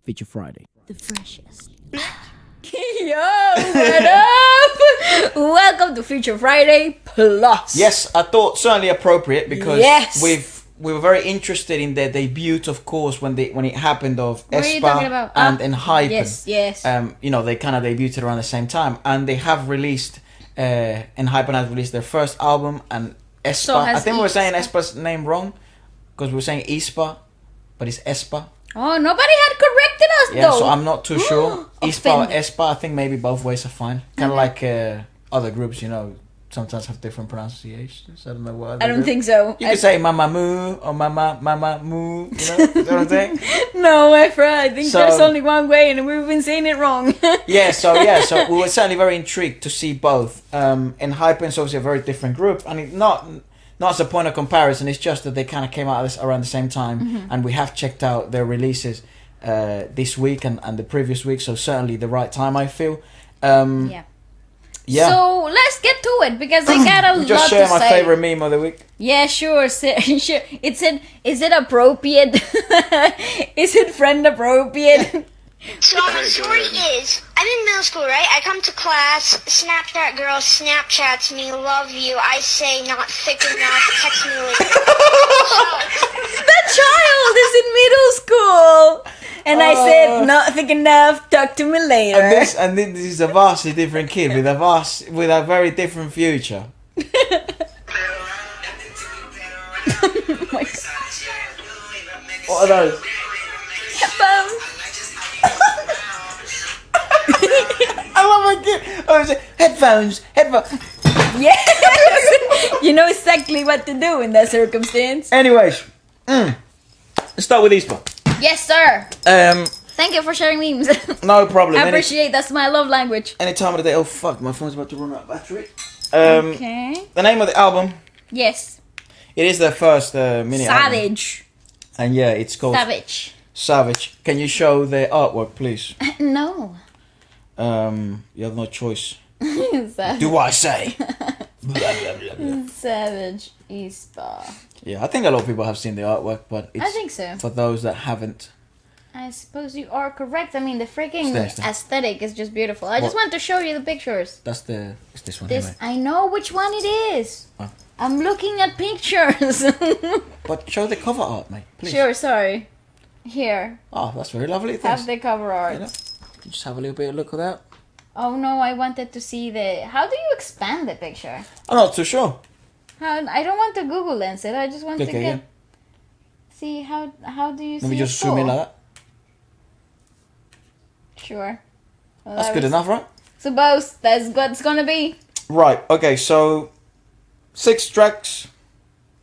Feature Friday. The freshest. Yo, what up? Welcome to Feature Friday Plus. Yes, I thought certainly appropriate because Yes. we were very interested in their debut, of course, when it happened of What are you talking Aespa about? and Enhypen. Yes. You know, they kind of debuted around the same time, and they have released. Enhypen has released their first album, and Aespa. So I has think we were saying Aespa. Aespa's name wrong because we were saying Aespa, but it's Aespa. Oh, nobody had corrected us Yeah, though. so I'm not too sure. Aespa or Offended. Aespa, I think maybe both ways are fine. Kind of like other groups, you know, sometimes have different pronunciations. I don't know what. Other I don't group. think so. You could say Mama Moo or Mama Moo. You know what I'm saying? No, my friend. I think So- there's only one way, and we've been saying it wrong. So we were certainly very intrigued to see both. Enhypen is obviously a very different group, and not as a point of comparison. It's just that they kind of came out of this around the same time, and we have checked out their releases this week and the previous week. So certainly the right time, I feel. Yeah. Yeah. So let's get to it because I got a lot Just to share my say. favorite meme of the week. Yeah, sure. Sure. Is it appropriate? Is it friend appropriate? So the story is, I'm in middle school, right? I come to class, Snapchat girl Snapchats me, love you. I say not thick enough, text me later. That child is in middle school, and I said not thick enough. Talk to me later. And this is a vastly different kid with a very different future. Oh my God. What are those? Headphones. I love my kid. Oh, is it headphones? Yes. You know exactly what to do in that circumstance. Anyways, let's start with Aespa. Yes, sir. Um, Thank you for sharing memes. no problem. I appreciate. That's my love language. Any time of the day. Oh fuck, my phone's about to run out of battery. Okay. The name of the album. Yes. It is their first mini album. Savage. And yeah, it's called Savage. Savage. Can you show the artwork, please? No. You have no choice. Savage. Do I say? Blah, blah, blah, blah. Savage Aespa. Yeah, I think a lot of people have seen the artwork, but it's I think so. for those that haven't. I suppose you are correct. I mean, the freaking Stay. aesthetic is just beautiful. I just What? want to show you the pictures. It's this one This here, I know which one it is. Oh. I'm looking at pictures. mate. But show the cover art, mate, please. Sure, sorry. Here, Oh, that's very lovely. Thanks. have the cover art. You know, you just have a little bit of look at that. Oh no, I wanted to see the. How do you expand the picture? I'm not too sure. I don't want to Google lens it. I just want Click to it get. again. See how do you see? Let me just it zoom in full? like that. Sure. Well, That's I good was- enough, right? Suppose that's what it's gonna be. Right. Okay. So 6 tracks,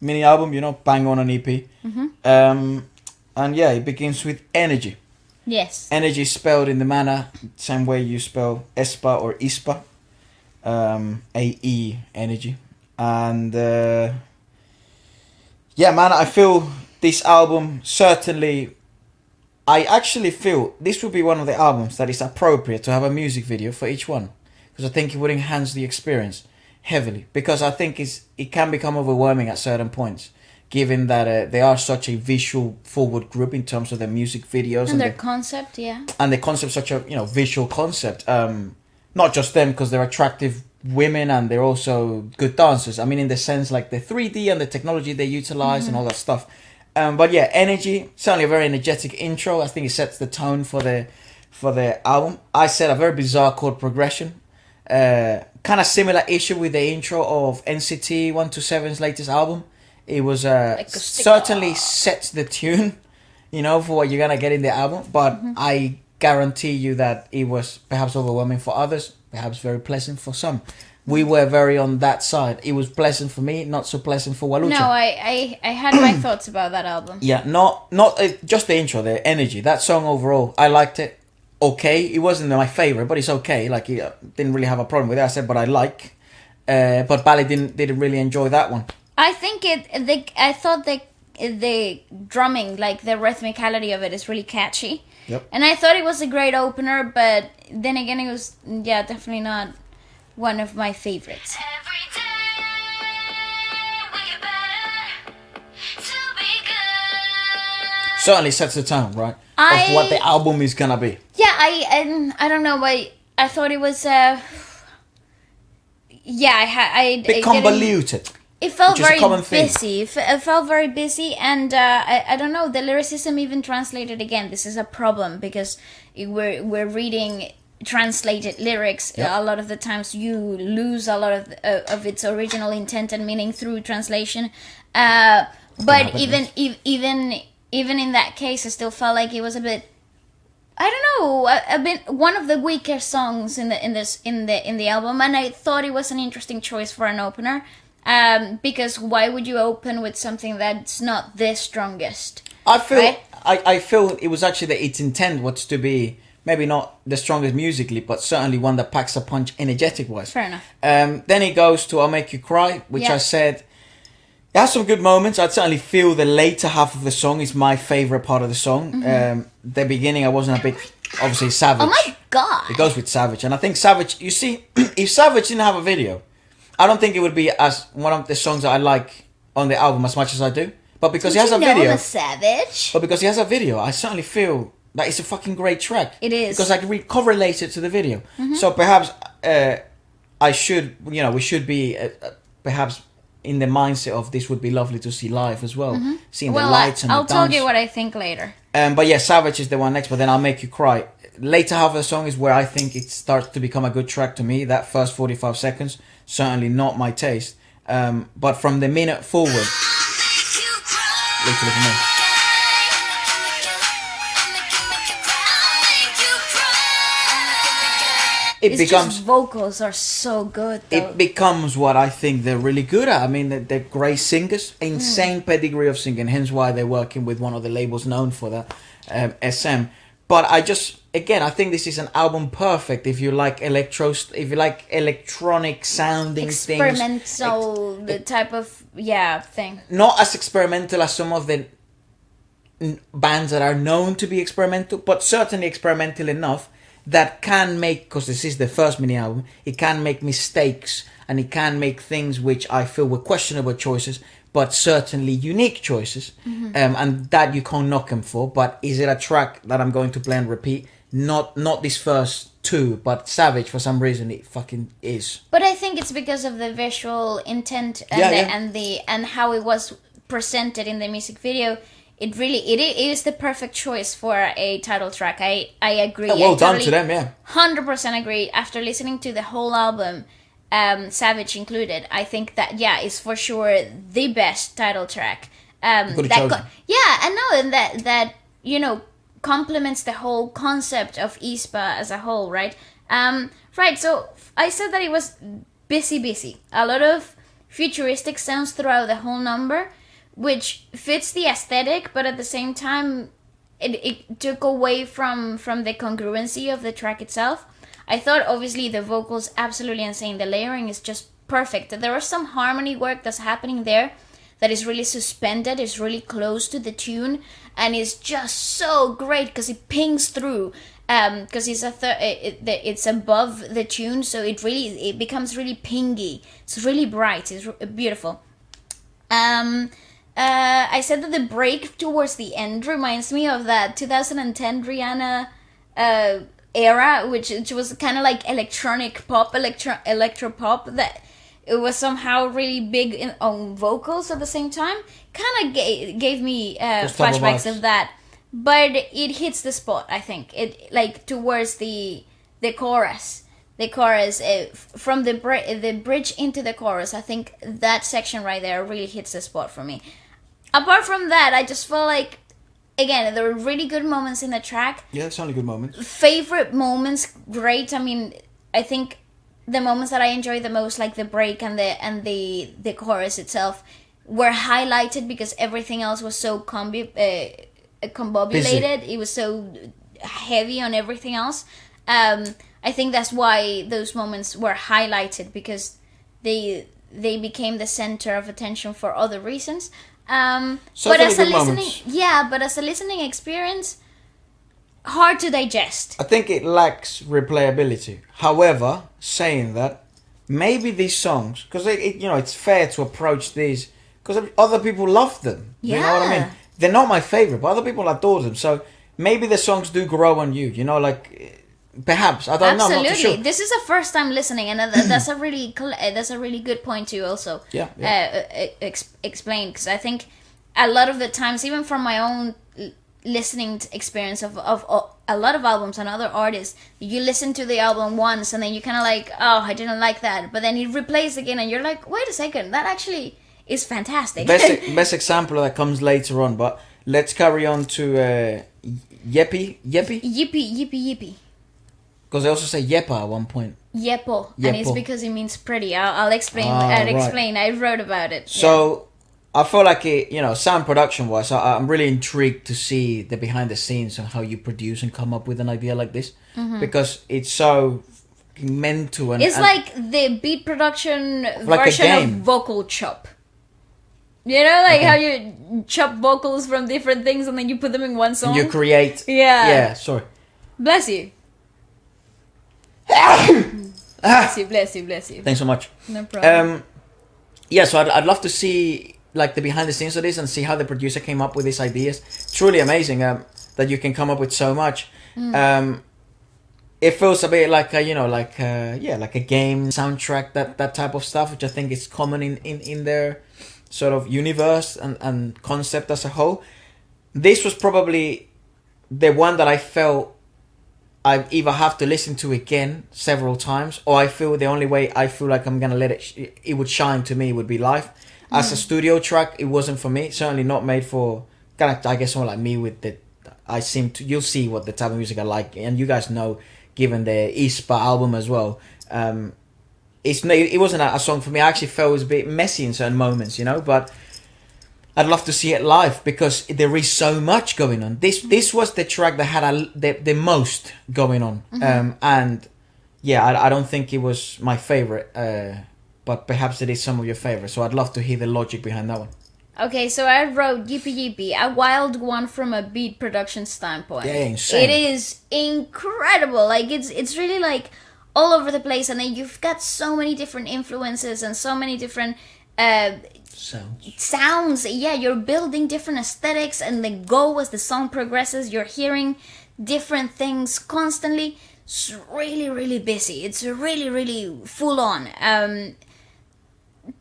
mini album. You know, bang on an EP. And yeah, it begins with Energy. Yes. Energy spelled in the manner same way you spell Aespa or Aespa. AE Energy. And yeah, man, I feel this album certainly. I actually feel this would be one of the albums that is appropriate to have a music video for each one, because I think it would enhance the experience heavily. Because I think it can become overwhelming at certain points, given that they are such a visual forward group in terms of their music videos And their concept, yeah. and the concept, such a visual concept. Not just them, because they're attractive women and they're also good dancers. I mean, in the sense like the 3D and the technology they utilize and all that stuff. But yeah, Energy, certainly a very energetic intro. I think it sets the tone for the album. I said a very bizarre chord progression. Kind of similar issue with the intro of NCT 127's latest album. It was a certainly sets the tune, for what you're gonna get in the album. But I guarantee you that it was perhaps overwhelming for others, perhaps very pleasant for some. We were very on that side. It was pleasant for me, not so pleasant for Walucha. No, I had my thoughts about that album. Yeah, not just the intro, the Energy. That song overall, I liked it. Okay, it wasn't my favorite, but it's okay. Like, didn't really have a problem with it. I said, but I like. But Bali didn't really enjoy that one. I think I thought the drumming, like the rhythmicality of it, is really catchy. Yep. And I thought it was a great opener, but then again, it was definitely not one of my favorites. Every day we get better to be good. Certainly sets the tone, right? of what the album is gonna be. Yeah, I don't know, but I thought it was Bit convoluted. It felt Which is a very common theme. busy. It felt very busy, and I don't know. The lyricism even translated again. This is a problem because we're reading translated lyrics. Yep. A lot of the times you lose a lot of its original intent and meaning through translation. But even in that case, I still felt like it was a bit. I don't know, a bit one of the weaker songs in the album, and I thought it was an interesting choice for an opener. Because why would you open with something that's not the strongest? I feel right? I feel it was actually that its intent was to be maybe not the strongest musically, but certainly one that packs a punch energetic wise. Fair enough. Then it goes to I'll Make You Cry, which I said it has some good moments. I'd certainly feel the later half of the song is my favourite part of the song. The beginning I wasn't a big, obviously Savage. Oh my god! It goes with Savage, and I think Savage, you see, if Savage didn't have a video, I don't think it would be as one of the songs that I like on the album as much as I do. But because he has a video, Savage. but because he has a video, I certainly feel that it's a fucking great track. It is. Because I can correlate it to the video. So perhaps I should, we should be perhaps in the mindset of this would be lovely to see live as well. Seeing the lights and I'll the dance. tell you what I think later. But yeah, Savage is the one next, but then I'll Make You Cry. Later half of the song is where I think it starts to become a good track to me. That first 45 seconds, certainly not my taste. But from the minute forward, literally for me. It's just vocals are so good though. It becomes what I think they're really good at. I mean, they're great singers, insane pedigree of singing, hence why they're working with one of the labels known for that, SM. But I think this is an album perfect if you like electronic sounding experimental, things. the type of thing. Not as experimental as some of the bands that are known to be experimental, but certainly experimental enough that can make, because this is the first mini album, it can make mistakes and it can make things which I feel were questionable choices, but certainly unique choices, and that you can't knock him for. But is it a track that I'm going to play and repeat? Not these first two, but Savage, for some reason, it fucking is. But I think it's because of the visual intent and how it was presented in the music video. It is the perfect choice for a title track. I agree. Well done to them, yeah. 100% agree. After listening to the whole album, Savage included, I think that is for sure the best title track. And that complements the whole concept of Aespa as a whole, right? Right. So I said that it was busy. A lot of futuristic sounds throughout the whole number, which fits the aesthetic, but at the same time, it took away from the congruency of the track itself. I thought, obviously, the vocals absolutely insane. The layering is just perfect. There was some harmony work that's happening there that is really suspended, is really close to the tune, and is just so great because it pings through. Because it's above the tune, so it becomes really pingy. It's really bright. It's beautiful. I said that the break towards the end reminds me of that 2010 Rihanna era, which was kind of like electronic pop, electro pop, that it was somehow really big on vocals at the same time. Kind of gave me flashbacks of that, but it hits the spot. I think it towards the chorus. The chorus, from the bridge into the chorus, I think that section right there really hits the spot for me. Apart from that, I just felt like, again, there were really good moments in the track. Yeah, it's only good moments. Favorite moments, great. I mean, I think the moments that I enjoyed the most, like the break and the chorus itself, were highlighted because everything else was so combobulated. It was so heavy on everything else. I think that's why those moments were highlighted, because they became the center of attention for other reasons. But as a listening experience, hard to digest. I think it lacks replayability. However, saying that, maybe these songs, because it's fair to approach these, because other people love them. Yeah. You know what I mean? They're not my favorite, but other people adore them. So maybe the songs do grow on you. You know, like perhaps I don't know. I'm not too sure. This is a first time listening, and that's a really good point to also explain, because I think a lot of the times, even from my own listening experience of a lot of albums and other artists, you listen to the album once and then you kind of like, oh, I didn't like that, but then it replays again and you're like, wait a second, that actually is fantastic. Best example that comes later on, but let's carry on to Yeppi. Yeppi. Because they also say Yeppa at one point. Yeppo, and it's because it means pretty. I'll explain. Explain. I wrote about it. So I feel like it, sound production wise, I'm really intrigued to see the behind the scenes and how you produce and come up with an idea like this, because it's so mental and it's like the beat production like version of vocal chop. You know, like how you chop vocals from different things and then you put them in one song. And you create. Yeah. Yeah. Sorry. Bless you. Bless you. Thanks so much. No problem. Yeah, so I'd love to see like the behind the scenes of this and see how the producer came up with these ideas. Truly amazing that you can come up with so much. It feels a bit like like a game soundtrack, that type of stuff, which I think is common in their sort of universe and concept as a whole. This was probably the one that I felt I either have to listen to again several times, or I feel the only way I feel like I'm gonna let it would shine to me would be live. As a studio track, it wasn't for me. Certainly not made for kind of, I guess, someone like me with the. You'll see what the type of music I like, and you guys know, given the Aespa album as well. It wasn't a song for me. I actually felt it was a bit messy in certain moments, but I'd love to see it live because there is so much going on. This was the track that had the most going on. And yeah, I don't think it was my favorite, but perhaps it is some of your favorites. So I'd love to hear the logic behind that one. Okay, so I wrote Yeppi, a wild one from a beat production standpoint. Yeah, insane. It is incredible. Like it's really like all over the place, and then you've got so many different influences and so many different sounds. Yeah, you're building different aesthetics, and the goal as the song progresses, you're hearing different things constantly. It's really, really busy. It's really, really full on.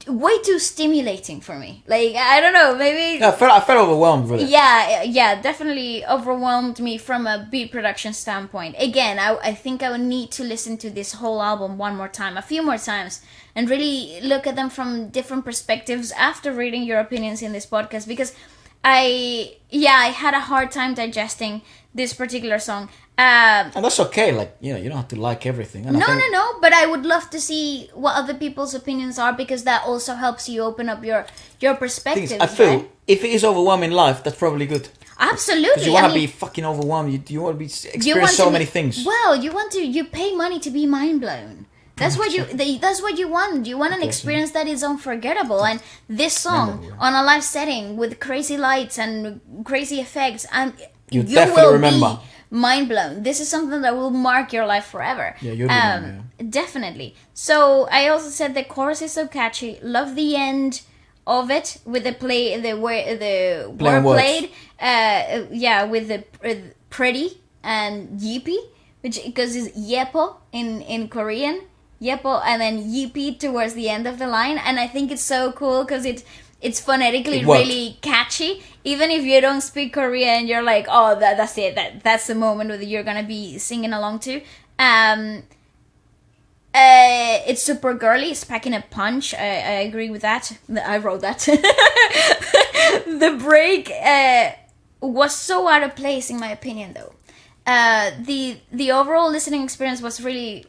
Way too stimulating for me. Like, I don't know, maybe... Yeah, I felt overwhelmed with it. Yeah, definitely overwhelmed me from a beat production standpoint. Again, I think I would need to listen to this whole album a few more times, and really look at them from different perspectives after reading your opinions in this podcast, because I had a hard time digesting this particular song. And that's okay, like, you don't have to like everything. And No, but I would love to see what other people's opinions are, because that also helps you open up your perspective. I feel if it is overwhelming life, that's probably good. Absolutely. Because you want to be fucking overwhelmed. You want to be experience so many things. Well, you pay money to be mind blown. That's what you want. You want an experience that is unforgettable. And this song on a live setting with crazy lights and crazy effects, and you definitely will remember. Be mind blown. This is something that will mark your life forever. Yeah, you'll remember. Definitely. So I also said the chorus is so catchy. Love the end of it with the word played. With the pretty and Yeppi, which because it's Yeppo in Korean. Yeppo, and then Yeppi towards the end of the line, and I think it's so cool because it's phonetically really catchy. Even if you don't speak Korean, you're like, oh, that's it. That's the moment that you're gonna be singing along to. It's super girly. It's packing a punch. I agree with that. I wrote that. The break was so out of place, in my opinion, though. The overall listening experience was really,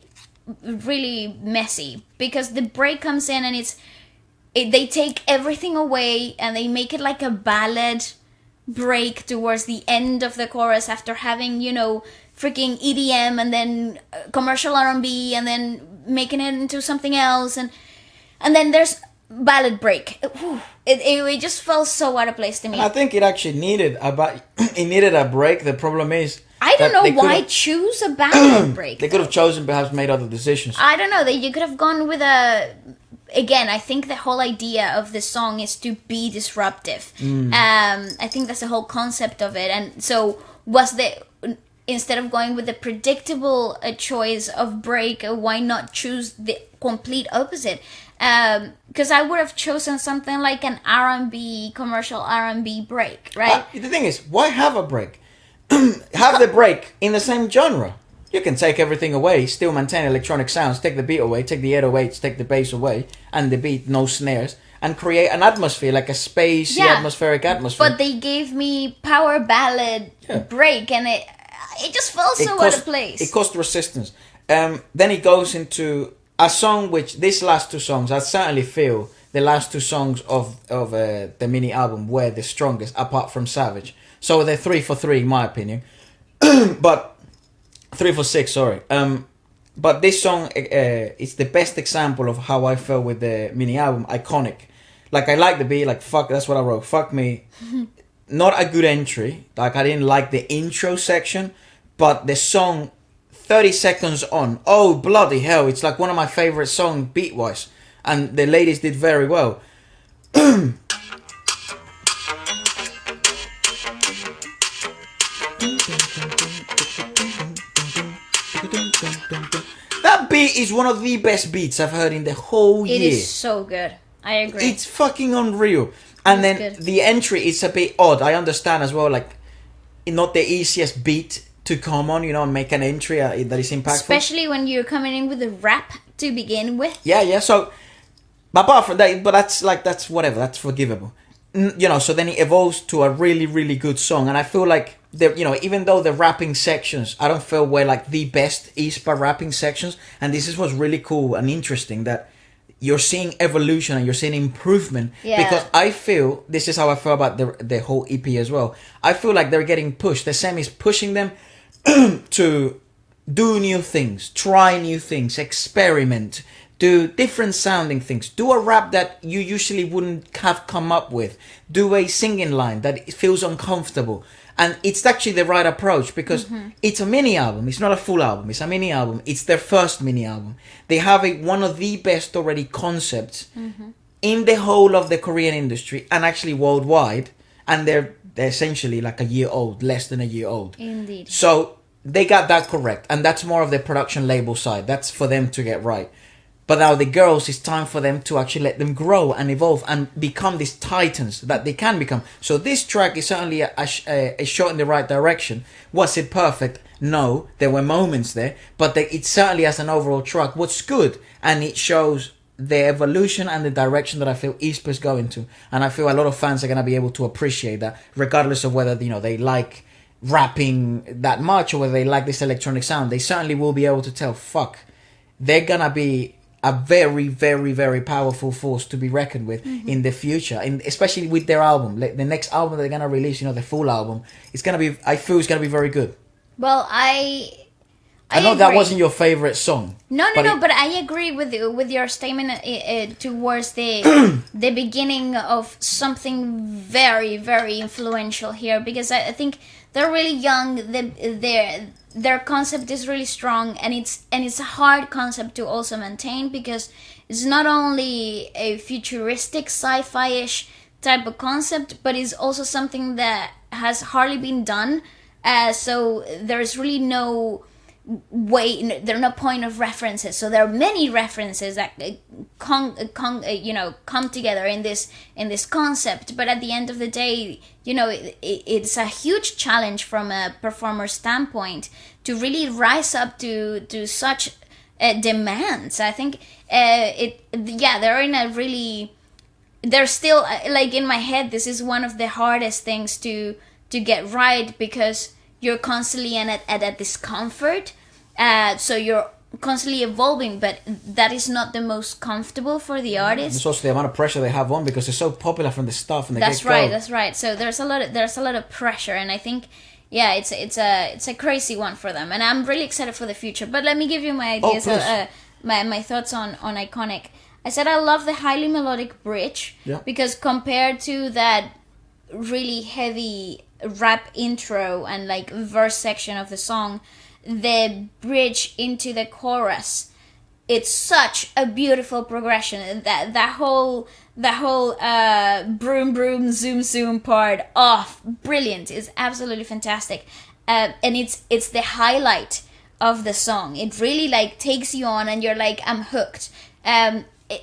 really messy, because the break comes in and they take everything away and they make it like a ballad break towards the end of the chorus, after having freaking EDM and then commercial R&B and then making it into something else, and then there's ballad break. It just felt so out of place to me. I think it actually needed a break. The problem is, I don't know why choose a ballad break. They could have chosen, perhaps made other decisions. I don't know. You could have gone with again, I think the whole idea of the song is to be disruptive. I think that's the whole concept of it. And so was the instead of going with the predictable choice of break, why not choose the complete opposite? Because I would have chosen something like an R&B, commercial R&B break, right? The thing is, why have a break? Have the break in the same genre. You can take everything away, still maintain electronic sounds, take the beat away, take the 808s, take the bass away, and the beat, no snares, and create an atmosphere, like a spacey, atmospheric atmosphere. But they gave me power ballad break, and it just felt so out of place. It caused resistance. Then it goes into a song which, these last two songs, I certainly feel the last two songs of the mini album were the strongest, apart from Savage. So they're 3 for 3 in my opinion. But 3 for 6, sorry. But this song is the best example of how I felt with the mini album, Iconic. Like, I like the beat, like, fuck, that's what I wrote, fuck me. Not a good entry, like, I didn't like the intro section, but the song, 30 seconds on, oh, bloody hell, it's like one of my favorite songs beat-wise. And the ladies did very well. That beat is one of the best beats I've heard in the whole year. It is so good. I agree. It's fucking unreal. And then good. The entry is a bit odd. I understand as well, like, not the easiest beat to come on, you know, and make an entry that is impactful. Especially when you're coming in with a rap to begin with. Yeah. So, but apart from that, but that's whatever. That's forgivable. You know, so then it evolves to a really, really good song. And I feel like, even though the rapping sections, I don't feel were like the best Aespa rapping sections. And this is what's really cool and interesting, that you're seeing evolution and you're seeing improvement. Yeah. Because I feel, this is how I feel about the whole EP as well. I feel like they're getting pushed. The Sam is pushing them to do new things, try new things, experiment, do different sounding things, do a rap that you usually wouldn't have come up with, do a singing line that feels uncomfortable. And it's actually the right approach, because it's a mini album. It's not a full album. It's a mini album. It's their first mini album. They have one of the best already concepts in the whole of the Korean industry, and actually worldwide. And they're essentially like a year old, less than a year old. Indeed. So they got that correct. And that's more of the production label side. That's for them to get right. But now the girls, it's time for them to actually let them grow and evolve and become these titans that they can become. So this track is certainly a shot in the right direction. Was it perfect? No, there were moments there, but it certainly as an overall track was good, and it shows the evolution and the direction that I feel Aespa is going to. And I feel a lot of fans are going to be able to appreciate that, regardless of whether they like rapping that much or whether they like this electronic sound. They certainly will be able to tell, they're going to be a very, very, very powerful force to be reckoned with in the future, and especially with their album. Like the next album that they're gonna release, the full album, it's gonna be. I feel it's gonna be very good. Well, I know agree. that wasn't your favorite song. No, but I agree with your statement towards the the beginning of something very, very influential here, because I think they're really young. Their concept is really strong, and it's a hard concept to also maintain, because it's not only a futuristic sci-fi-ish type of concept, but it's also something that has hardly been done. So there's really no way, there are no point of references. So there are many references that come together in this concept. But at the end of the day, it's a huge challenge from a performer standpoint to really rise up to such demands. I think they're in a really, they're still like, in my head, this is one of the hardest things to get right, because you're constantly at a discomfort, so you're constantly evolving, but that is not the most comfortable for the artist. It's also the amount of pressure they have on, because they're so popular from the start, from the That's get-go. right. That's right. So there's a lot of pressure, and I think it's a crazy one for them, and I'm really excited for the future. But let me give you my ideas, my thoughts on Iconic. I said I love the highly melodic bridge, because compared to that really heavy rap intro and like verse section of the song, the bridge into the chorus, it's such a beautiful progression. That whole broom broom zoom zoom part, brilliant. It's absolutely fantastic. and it's the highlight of the song. It really like takes you on, and you're like, I'm hooked.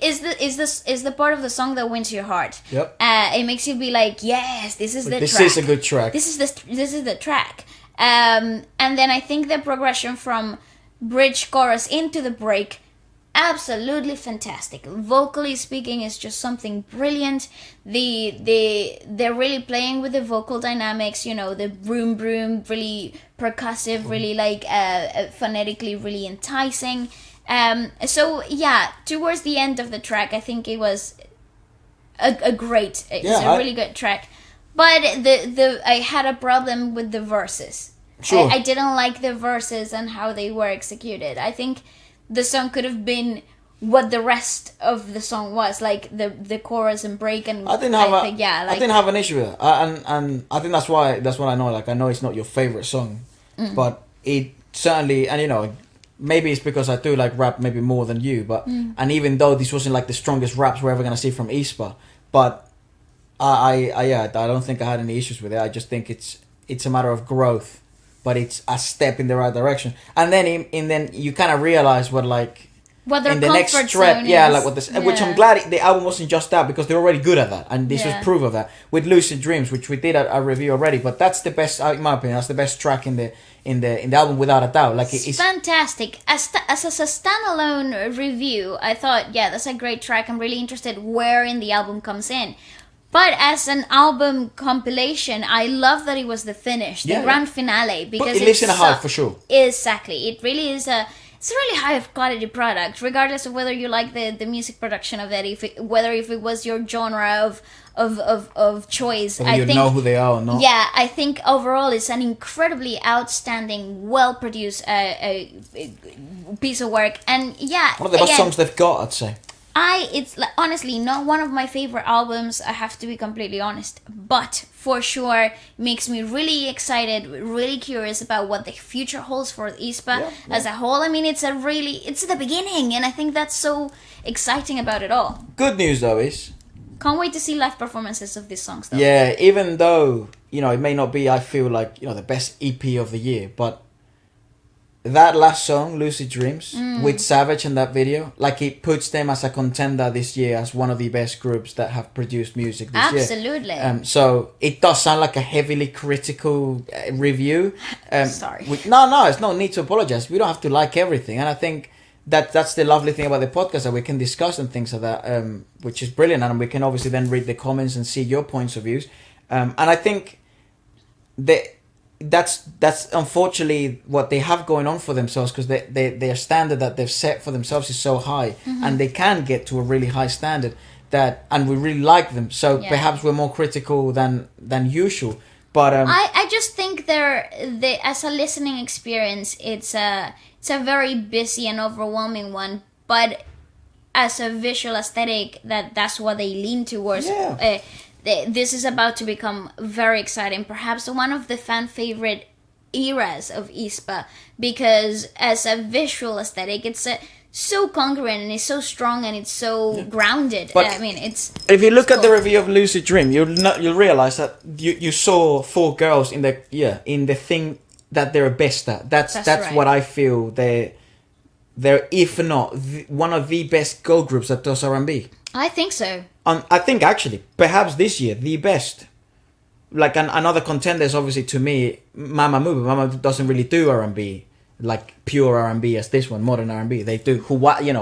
Is the part of the song that wins your heart? Yep. It makes you be like, yes, this is the this track. is a good track. This is the track. And then I think the progression from bridge chorus into the break, absolutely fantastic. Vocally speaking, is just something brilliant. They're really playing with the vocal dynamics. You know, the broom broom, really percussive, really like phonetically really enticing. So yeah, towards the end of the track, I think it was a really good track. But I had a problem with the verses. Sure. I didn't like the verses and how they were executed. I think the song could have been what the rest of the song was, like the chorus and break. And I didn't have an issue with it, and I think that's what I know. Like, I know it's not your favorite song, but it certainly, and you know, maybe it's because I do like rap maybe more than you, but and even though this wasn't like the strongest raps we're ever gonna see from Aespa, but I don't think I had any issues with it. I just think it's a matter of growth, but it's a step in the right direction. And then you kind of realize what their in the next comfort step, zone yeah, is. like what this, which I'm glad the album wasn't just that, because they're already good at that, and this was proof of that with Lucid Dreams, which we did a review already. But that's the best, in my opinion. That's the best track in the album without a doubt. Like it's fantastic. As a standalone review, I thought, yeah, that's a great track. I'm really interested where in the album comes in. But as an album compilation, I love that it was the finish, the grand finale, because it lives in a hive for sure. Exactly, it really is it's a really high quality product, regardless of whether you like the music production of it, whether it was your genre of choice. Whether you know who they are or not. Yeah, I think overall it's an incredibly outstanding, well produced piece of work, and yeah, one of the best songs they've got, I'd say. It's honestly not one of my favorite albums, I have to be completely honest, but for sure makes me really excited, really curious about what the future holds for Aespa as a whole. I mean, it's the beginning, and I think that's so exciting about it all. Good news though is, can't wait to see live performances of these songs though. Yeah, even though, you know, it may not be, I feel like, you know, the best EP of the year, but that last song, Lucid Dreams, with Savage in that video, like, it puts them as a contender this year as one of the best groups that have produced music this year. Absolutely. So it does sound like a heavily critical review. Sorry. No, it's no need to apologize. We don't have to like everything, and I think that's the lovely thing about the podcast, that we can discuss and things like that, which is brilliant, and we can obviously then read the comments and see your points of views. And I think that's unfortunately what they have going on for themselves, because their standard that they've set for themselves is so high, and they can get to a really high standard and we really like them. So perhaps we're more critical than usual. But I just think they as a listening experience, it's a very busy and overwhelming one, but as a visual aesthetic, that's what they lean towards. Yeah. This is about to become very exciting, perhaps one of the fan favorite eras of Aespa, because as a visual aesthetic, it's so congruent and it's so strong and it's so grounded. But I mean, it's if you look at the review of Lucid Dream, you'll realize that you saw 4 girls in the thing that they're best at. That's right. What I feel they're if not one of the best girl groups that does R&B. I think so. I think actually, perhaps this year, the best. Like another contender is obviously, to me, Mamamoo. But Mamamoo doesn't really do R&B, like pure R&B as this one, modern R&B. They do,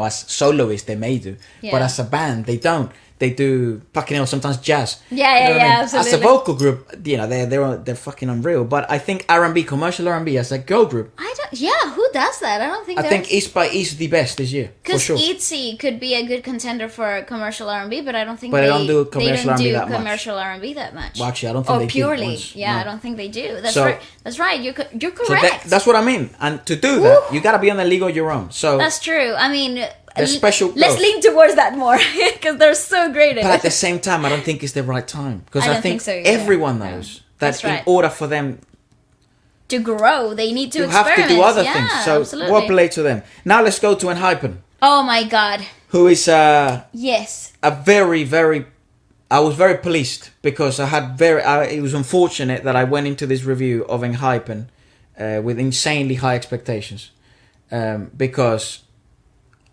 as soloists they may do, but as a band they don't. They do fucking hell, sometimes jazz. Absolutely. As a vocal group, they're fucking unreal. But I think R&B, commercial R&B, as a girl group, who does that? I think Aespa is the best this year, for sure. Because ITZY could be a good contender for commercial R&B, but I don't think they don't do commercial R&B that much. Commercial R&B that much. Well, actually, I don't think they purely. do. Once. Yeah, No. I don't think they do. That's right. You're correct. So that's what I mean. And to do that, you gotta be on the league of your own. So that's true. I mean, special let's girls. lean towards that more, because they're so great at But it. at the same time, I don't think it's the right time, because I I don't think think so either. everyone knows that That's right. in order for them To grow, they need to to have experiment. to do other Yeah, things. So absolutely. well played to them. Now let's go to Enhypen, Oh my god. who is Yes. a very, very. I was very pleased because it was unfortunate that I went into this review of Enhypen with insanely high expectations, because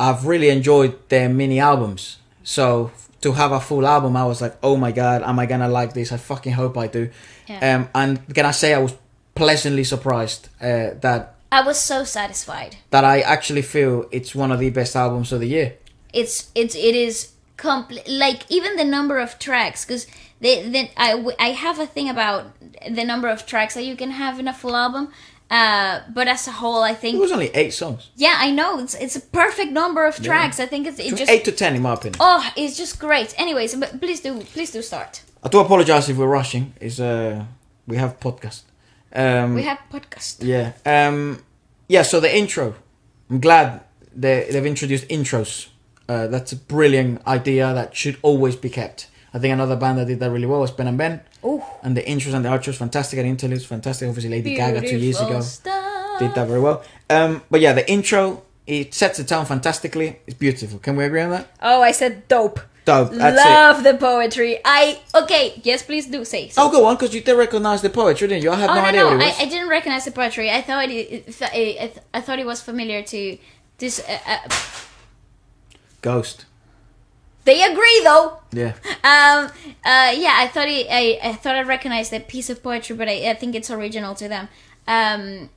I've really enjoyed their mini albums. So to have a full album, I was like, oh my god, am I gonna like this? I fucking hope I do. Yeah. And can I say I was pleasantly surprised that I was so satisfied. I actually feel it's one of the best albums of the year. It is like even the number of tracks, because I have a thing about the number of tracks that you can have in a full album. But as a whole, I think It was only 8 songs. yeah, I know it's a perfect number of tracks. I think it just 8 to 10 in my opinion. oh, it's just great. Anyways, but please do start. I do apologize if we're rushing. We have podcast. We have podcast. Yeah. Yeah, so the intro. I'm glad they've introduced intros. That's a brilliant idea that should always be kept. I think another band that did that really well was Ben and Ben. Ooh. And the intros and the outros, fantastic. And interludes, fantastic. Obviously, Lady Gaga 2 years Beautiful ago stuff. did that very well. But yeah, the intro, it sets the tone fantastically. It's beautiful. Can we agree on that? Oh, I said dope. Dope. That's Love the poetry. Okay, yes, please do say so. Oh, go on, because you did recognize the poetry, didn't you? I had no idea what it was. I didn't recognize the poetry. I thought I thought it was familiar to this. Ghost. They agree though. Yeah. Yeah, I thought I thought I recognized that piece of poetry, but I think it's original to them. I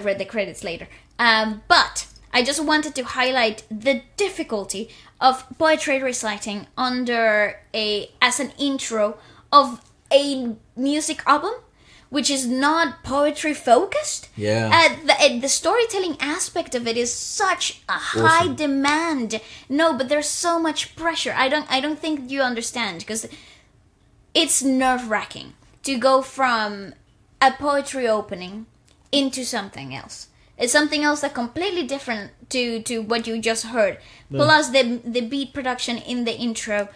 read the credits later. But I just wanted to highlight the difficulty of poetry reciting as an intro of a music album, which is not poetry focused. Yeah. The storytelling aspect of it is such a high demand. No, but there's so much pressure. I don't think you understand, because it's nerve-wracking to go from a poetry opening into something else. It's something else that's completely different to what you just heard. Yeah. Plus the beat production in the intro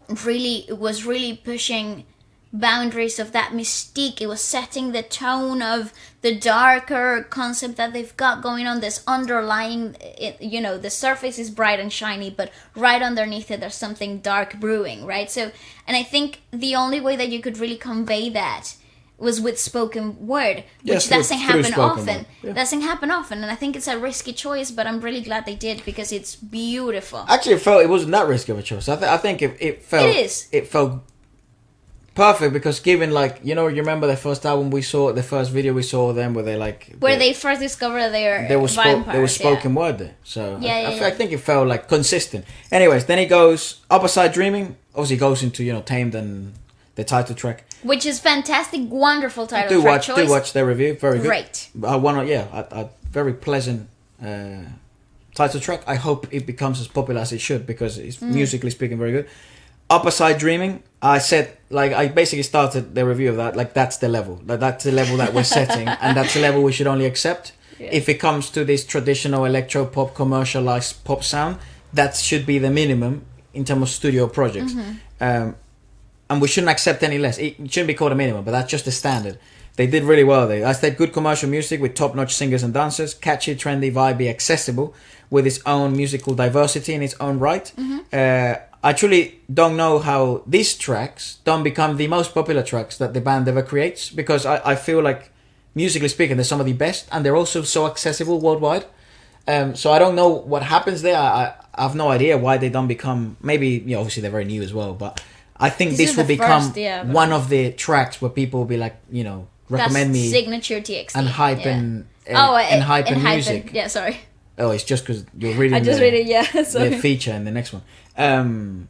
was really pushing boundaries of that mystique. It was setting the tone of the darker concept that they've got going on, this underlying, the surface is bright and shiny, but right underneath it there's something dark brewing, right? So, and I think the only way that you could really convey that was with spoken word, which doesn't happen often. Yeah. Doesn't happen often, and I think it's a risky choice, but I'm really glad they did, because it's beautiful. Actually, it wasn't that risky of a choice. I think it felt perfect, because given, like, you remember the first album we saw, the first video we saw them, where they first discovered there was spoken word there. So I think it felt like consistent. Anyways, then it goes Upper Side Dreaming. Obviously, goes into Tamed and the title track, which is fantastic, wonderful title track choice. Do watch their review, very good. Great. A very pleasant title track. I hope it becomes as popular as it should, because it's musically speaking very good. Upper Side Dreaming, I said, I basically started the review of that, that's the level. That's the level that we're setting, and that's the level we should only accept. Yeah. If it comes to this traditional electro-pop, commercialized pop sound, that should be the minimum in terms of studio projects. Mm-hmm. And we shouldn't accept any less. It shouldn't be called a minimum, but that's just the standard. They did really well there. I said good commercial music with top-notch singers and dancers, catchy, trendy, vibey, accessible, with its own musical diversity in its own right. Mm-hmm. I truly don't know how these tracks don't become the most popular tracks that the band ever creates, because I feel like, musically speaking, they're some of the best, and they're also so accessible worldwide. So I don't know what happens there. I have no idea why they don't become... Maybe, obviously they're very new as well, but I think this will become one of the tracks where people will be like, recommend me signature TXT Enhypen Enhypen music. Yeah, sorry. Oh, it's just because you're reading. I just read it. Yeah, sorry. The feature and the next one. Recommend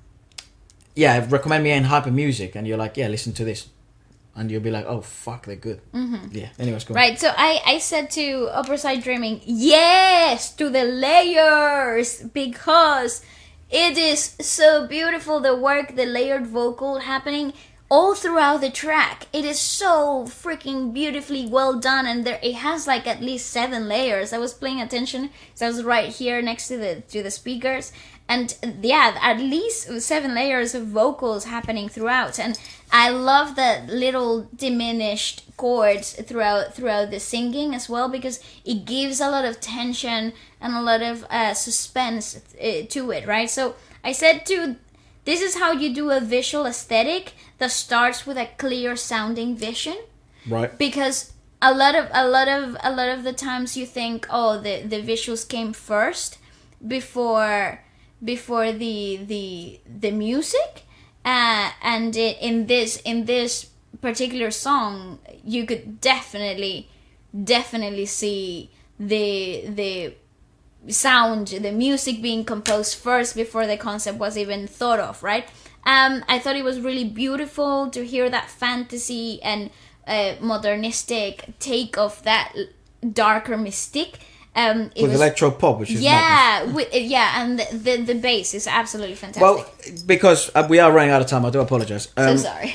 me Enhypen music, and you're like, listen to this, and you'll be like, oh fuck, they're good. Mm-hmm. Yeah. Anyways, go on. Right. So I said to Upper Side Dreaming, yes to the layers, because it is so beautiful, the work, the layered vocal happening all throughout the track. It is so freaking beautifully well done, and it has at least 7 layers. I was paying attention, so I was right here next to the speakers, and at least 7 layers of vocals happening throughout. And I love the little diminished chords throughout the singing as well, because it gives a lot of tension and a lot of suspense to it, right? So I said this is how you do a visual aesthetic that starts with a clear sounding vision. Right. Because a lot of the times you think, oh, the visuals came first before the music, and in this particular song you could definitely see the sound, the music being composed first before the concept was even thought of, right? I thought it was really beautiful to hear that fantasy and modernistic take of that darker mystique. With electro pop, which is and the bass is absolutely fantastic. Well, because we are running out of time, I do apologize. So sorry.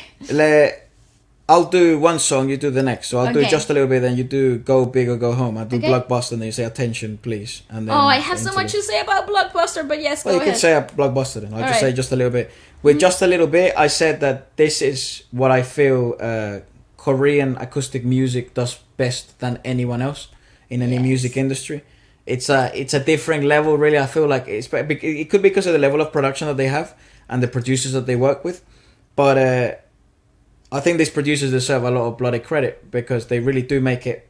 I'll do one song, you do the next. So I'll do Okay. Just a Little Bit, then you do Go Big or Go Home. I'll do Okay. Blockbuster, and then you say Attention, Please. And then I have so into much to say about Blockbuster, but yes, Well, go you ahead. can say a Blockbuster then. I'll just Alright. say Just a Little Bit. With Just a Little Bit, I said that this is what I feel Korean acoustic music does best than anyone else in any Yes. music industry. It's a different level, really. I feel like it could be because of the level of production that they have and the producers that they work with, but I think these producers deserve a lot of bloody credit because they really do make it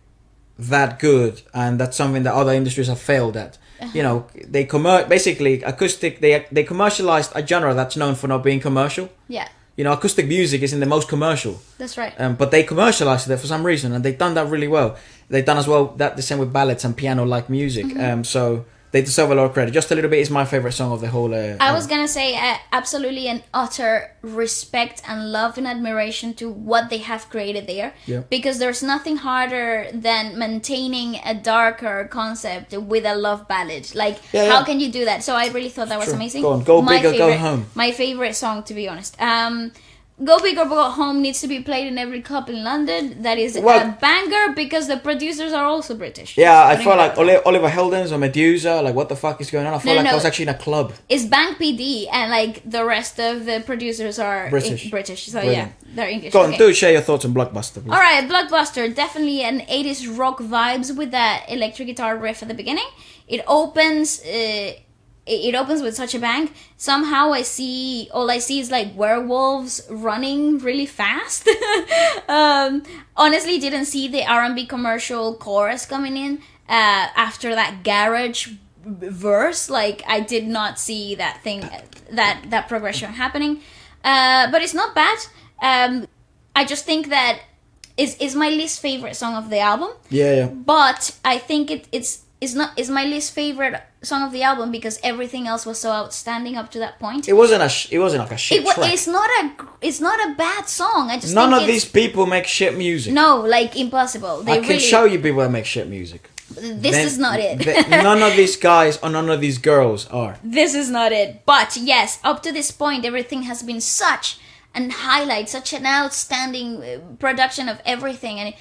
that good, and that's something that other industries have failed at. You know, they basically acoustic. They commercialized a genre that's known for not being commercial. Yeah, You know, acoustic music isn't the most commercial. that's right. But they commercialized it for some reason, and they've done that really well. They've done as well that the same with ballads and piano-like music. So they deserve a lot of credit. Just a Little Bit is my favorite song of the whole. I was gonna say absolutely an utter respect and love and admiration to what they have created there. Yeah. Because there's nothing harder than maintaining a darker concept with a love ballad. Like, Yeah, how yeah. can you do that? So I really thought that was True. amazing. Go on, Go My Big or Go favorite- Home. My favorite song, to be honest. Go Big or Go Home needs to be played in every club in London. That is Well- a banger because the producers are also British. Yeah, I Putting felt it like out there. Oliver Heldens or Medusa. Like, what the fuck is going on? I felt like I was actually in a club. It's Bank PD, and like the rest of the producers are British. So Brilliant. yeah, they're English. Go on, Okay. do share your thoughts on Blockbuster, please. All right, Blockbuster, definitely an 80s rock vibes with that electric guitar riff at the beginning. It opens. It opens with such a bang. Somehow all I see is like werewolves running really fast. Honestly, didn't see the R&B commercial chorus coming in after that garage verse. Like, I did not see that thing, that progression happening. But it's not bad. I just think that is my least favorite song of the album. Yeah. But I think it's my least favorite song of the album because everything else was so outstanding up to that point. It wasn't like a shit track. It's not a bad song. I just None think of these people make shit music. No, like impossible. They I can show you people that make shit music. This is not it. None of these guys or none of these girls are. This is not it. But yes, up to this point, everything has been such an highlight, such an outstanding production of everything, and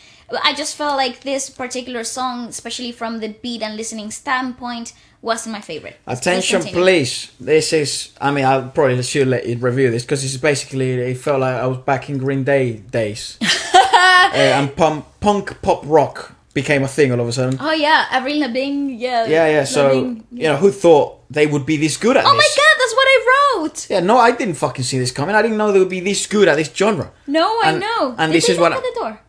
I just felt like this particular song, especially from the beat and listening standpoint, wasn't my favorite. Attention, Please continue. please. This is. I mean, I probably should let you review this because this is basically. It felt like I was back in Green Day days, and punk pop rock became a thing all of a sudden. Oh yeah, Avril Lavigne, yeah. Yeah. So Lavigne, you know, who thought they would be this good at Oh this? my god, that's what I wrote! Yeah, no, I didn't fucking see this coming. I didn't know they would be this good at this genre. No, I know. And Did this they is what knock at the door?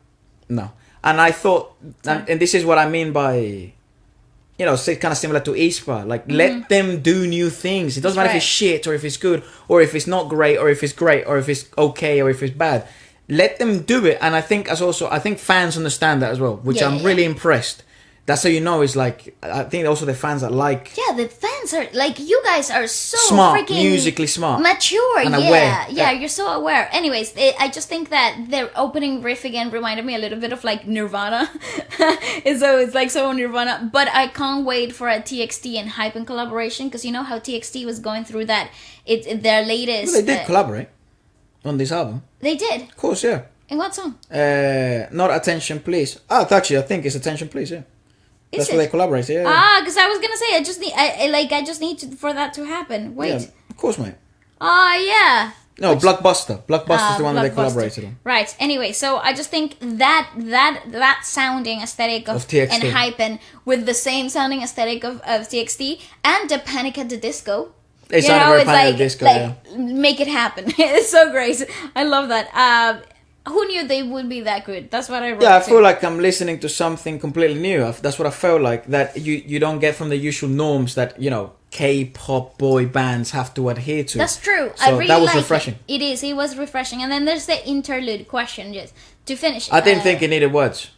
No. And I thought, and this is what I mean by, you know, kind of similar to Aespa. Like, let them do new things. It doesn't matter if it's shit or if it's good or if it's not great or if it's great or if it's okay or if it's bad. Let them do it. And I think I think fans understand that as well, which I'm really impressed. That's how you know is like, I think also the fans that like... Yeah, the fans are, like, you guys are so smart, freaking... musically smart. Mature, and yeah. aware. Yeah, you're so aware. Anyways, I just think that their opening riff again reminded me a little bit of, like, Nirvana. It's like so Nirvana. But I can't wait for a TXT and Hypen collaboration, because you know how TXT was going through that, their latest... Well, they did collaborate on this album. They did? Of course, yeah. In what song? Not Attention, Please. Actually, I think it's Attention, Please, yeah. That's where they collaborate, yeah. Because I was gonna say, I just need for that to happen. Wait. Yeah, of course, mate. Yeah. No, Blockbuster. Blockbuster's the one that they Blockbuster. collaborated on. Right. Anyway, so I just think that sounding aesthetic of TXT. Enhypen with the same sounding aesthetic of TXT and the Panic at the Disco. They sounded very Panic at the Disco, yeah. Make it happen. It's so great. I love that. who knew they would be that good? That's what I wrote. Yeah, I too. feel like I'm listening to something completely new. That's what I felt like, that you don't get from the usual norms that, you know, K-pop boy bands have to adhere to. That's true. So I really that was like refreshing. It is. It was refreshing. And then there's the interlude question, just to finish. I didn't think it needed words.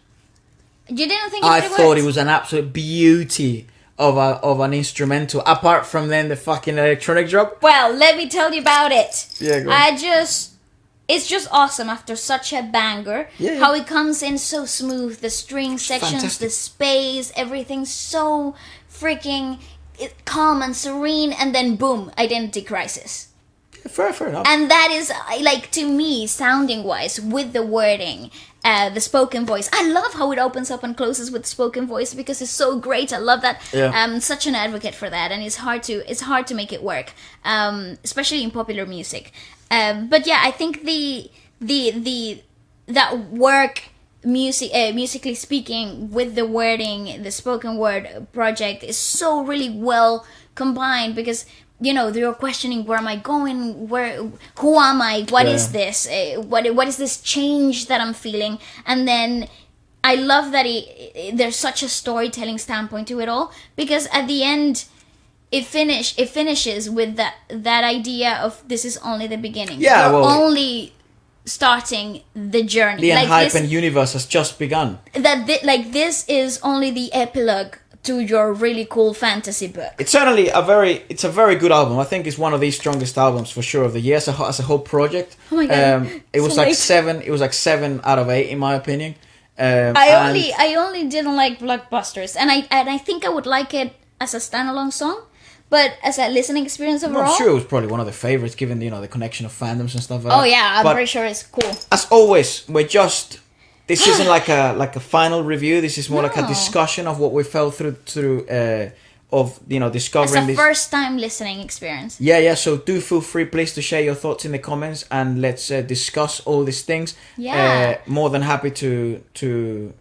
You didn't think I it thought words? it was an absolute beauty of an instrumental. Apart from then the fucking electronic drop. Well, let me tell you about it. Yeah, go on. It's just awesome after such a banger. Yeah. How it comes in so smooth, the string sections, fantastic. the space, everything's so freaking calm and serene, and then boom, identity crisis. Fair enough. And that is, like, to me, sounding wise, with the wording, the spoken voice. I love how it opens up and closes with spoken voice because it's so great. I love that. Yeah. I'm such an advocate for that, and it's hard to make it work, especially in popular music. But yeah, I think that work musically speaking with the wording, the spoken word project is so really well combined because, you know, you're questioning, where am I going? Who am I? What is this? What is this change that I'm feeling? And then I love that there's such a storytelling standpoint to it all, because at the end it finishes with that idea of this is only the beginning. Yeah, You're well, only starting the journey. The Like Enhypen universe has just begun. this is only the epilogue to your really cool fantasy book. It's certainly a very good album. I think it's one of the strongest albums for sure of the year as a whole project. Oh my God. It was So like late. 7. It was like 7 out of 8 in my opinion. I only didn't like blockbusters, and I think I would like it as a standalone song, but as a listening experience overall. I'm sure it was probably one of the favorites, given the connection of fandoms and stuff like Oh that. yeah, I'm But pretty sure it's cool. as always, this isn't like a final review. This is more like a No. discussion of what we felt through As discovering a this. first time listening experience. Yeah. So do feel free, please, to share your thoughts in the comments, and let's discuss all these things. Yeah. More than happy to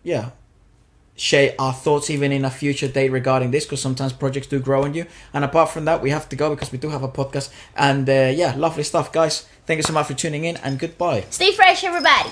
share our thoughts even in a future date regarding this, because sometimes projects do grow on you. And apart from that, we have to go because we do have a podcast. And lovely stuff, guys. Thank you so much for tuning in, and goodbye. Stay fresh, everybody.